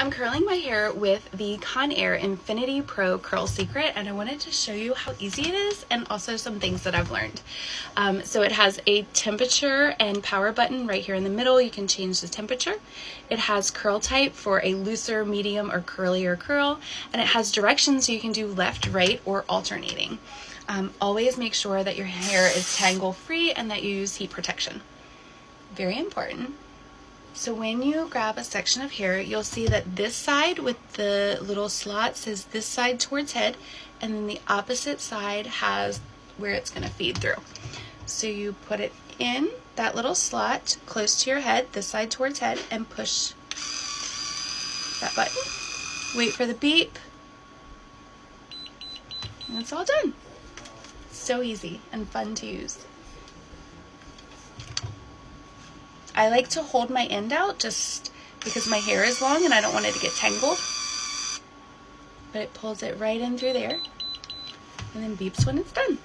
I'm curling my hair with the Conair Infinity Pro Curl Secret, and I wanted to show you how easy it is and also some things that I've learned. So it has a temperature and power button right here in the middle. You can change the temperature. It has curl type for a looser, medium, or curlier curl, and it has directions so you can do left, right, or alternating. Always make sure that your hair is tangle free and that you use heat protection. Very important. So when you grab a section of hair, you'll see that this side with the little slot says this side towards head, and then the opposite side has where it's going to feed through. So you put it in that little slot close to your head, this side towards head, and push that button. Wait for the beep, and it's all done. So easy and fun to use. I like to hold my end out just because my hair is long and I don't want it to get tangled. But it pulls it right in through there and then beeps when it's done.